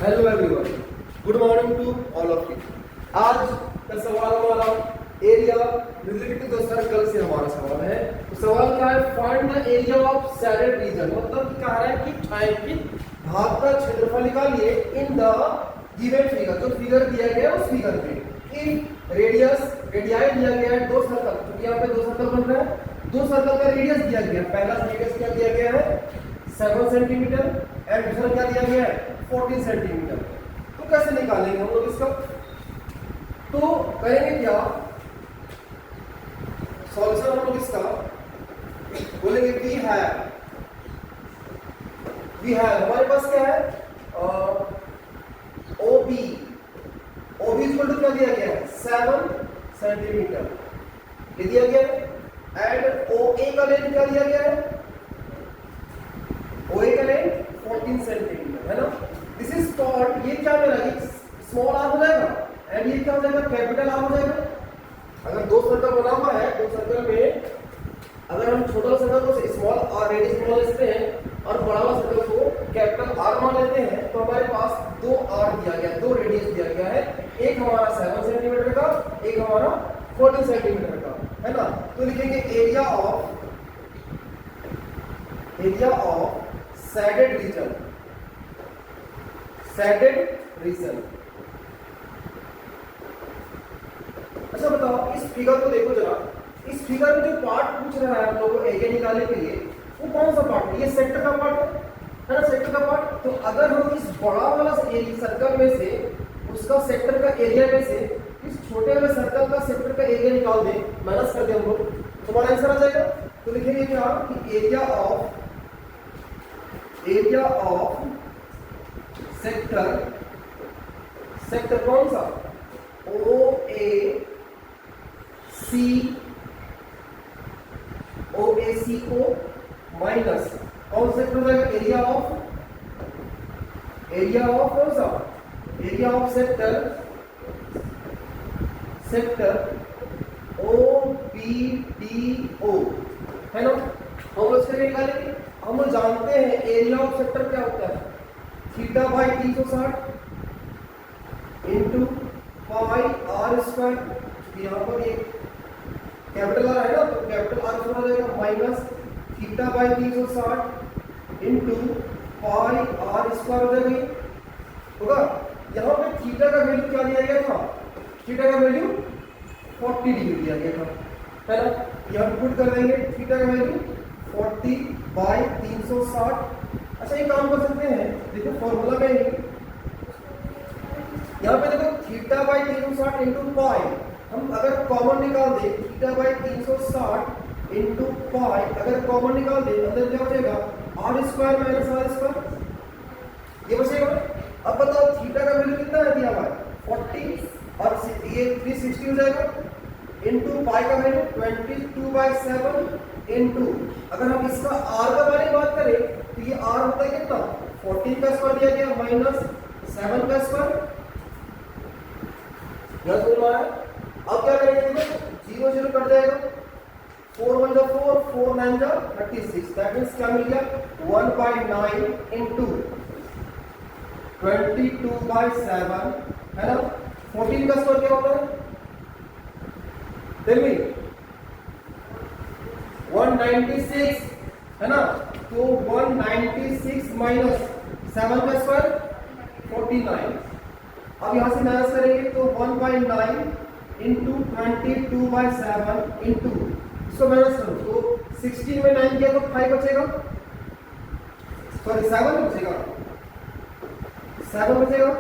Hello everyone, good morning to all of you. आज का सवाल हमारा area related to the circle से हमारा सवाल है। तो सवाल क्या है, find the area of shaded region. मतलब क्या है कि छायांकित भाग का क्षेत्रफल निकालिए इन द गिवन फिगर। जो फिगर दिया गया है उस फिगर में एक रेडियाई दिया गया है दो सर्कल, क्योंकि यहाँ पे दो सर्कल बन रहा है। दो सर्कल का रेडियस दिया गया है। पहला रेडियस क्या दिया गया है 7 सेंटीमीटर एंड दूसरा क्या दिया गया है 14 सेंटीमीटर। तो कैसे निकालेंगे हम लोग इसका? तो करेंगे क्या, सॉल्यूशन हम लोग इसका बोलेंगे वी हैव हमारे पास क्या है OB इक्वल टू क्या दिया गया है 7 सेंटीमीटर ये दिया गया है। एंड OA का लेंथ क्या दिया गया है, OA का लेंथ 14 सेंटीमीटर है ना। दिस इज कॉल्ड, ये क्या मेरा स्मॉल आर हो जाएगा एंड ये क्या हो जाएगा कैपिटल आर हो जाएगा। अगर दो सर्कल बना हुआ है, दो सर्कल में अगर हम छोटा सर्कल को स्मॉल आर रेडियस मान लेते हैं और बड़ा वाला सर्कल को कैपिटल आर मान लेते हैं, तो हमारे पास दो आर दिया गया है, दो रेडियस दिया गया है। एक हमारा 7 सेंटीमीटर का, एक हमारा 14 सेंटीमीटर का है ना। तो लिखेंगे एरिया ऑफ सैडेड रीजन। अच्छा बताओ, इस फिगर को देखो जरा। इस फिगर में जो पार्ट पूछ रहा है हम लोगों को एरिया निकालने के लिए, वो कौन सा पार्ट है? ये सेक्टर का पार्ट है ना, सेक्टर का पार्ट। तो अगर हम इस बड़ा वाला सर्कल में से उसका सेक्टर का एरिया में से इस छोटे वाले सर्कल का सेक्टर का एरिया निकाल दें, माइनस कर दें हम लोग, तो हमारा आंसर आ जाएगा। तो लिखेंगे क्या कि एरिया ऑफ सेक्टर कौन सा OAC को माइनस कौन सा सेक्टर हो जाएगा एरिया ऑफ कौन सा एरिया ऑफ सेक्टर OBDO है ना। हम लोग इसके निकालेंगे। हम लोग जानते हैं एरिया ऑफ सेक्टर क्या होता है, theta by 360 into pi R square. यहाँ पर ये कैपिटल आर है ना, तो कैपिटल आर हो जाएगा minus theta by 360 into pi R square हो जाएगा होगा। यहाँ पे थीटा का वैल्यू क्या दिया गया था, थीटा का वैल्यू 40 डिग्री दिया गया था है ना। यहाँ पे पुट कर देंगे थीटा का वैल्यू 40 बाई 360। अच्छा ये काम कर सकते हैं, देखो फॉर्मूला में यहाँ पे देखो थीटा बाई 360 इंटू पाई, हम अगर कॉमन निकाल दें थीटा बाई 360 इंटू पाई, अगर कॉमन निकाल दें अंदर क्या बचेगा R square minus R square, ये बचेगा। अब बताओ थीटा का वैल्यू कितना है दिया हुआ है 40 और ये 360 हो जाएगा इंटू पाई का वैल्यू 22/7 इंटू, अगर हम इसका आर का बारे में बात करें तो ये आर होता है कितना 14 का स्क्वायर दिया गया माइनस 7 का स्क्वायर। यह दोनों है। अब क्या करेंगे, 0 0 कट जाएगा, 4 1 जा 4, 4 9 जा 36। दैट मींस क्या मिल गया 1/9 इंटू 22/7 है ना। 14 का स्क्वायर क्या होता है टेल मी 196 है ना। तो 196 माइनस 7 का स्क्वायर 49। अब यहां से माइनस करेंगे तो 1/9 इंटू 22/7 इंटू, इसको माइनस करो तो 16 में 9 किया तो 5 बचेगा, सॉरी 7 बचेगा, 7 बचेगा।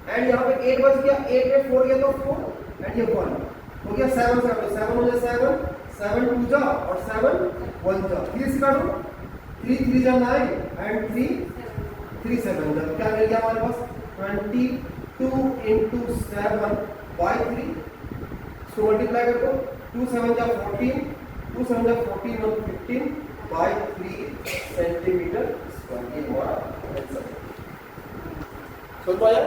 एंड यहाँ पे 8 बच गया, 8 में 4 गया तो 4 एंड ये 1 हो गया 7 7 हो गया 7 2 जा और 7 1 जा, 3 से काटो 3 3 जा 9 एंड 3 7 जा, क्या मिल गया हमारे पास 22 इंटू 7/3। इसको मल्टीप्लाई कर दो 2 7 जा 14, 2 7 जा 14 और 15/3 सेंटीमीटर स्क्वायर। ये हमारा आंसर है। समझ पाया?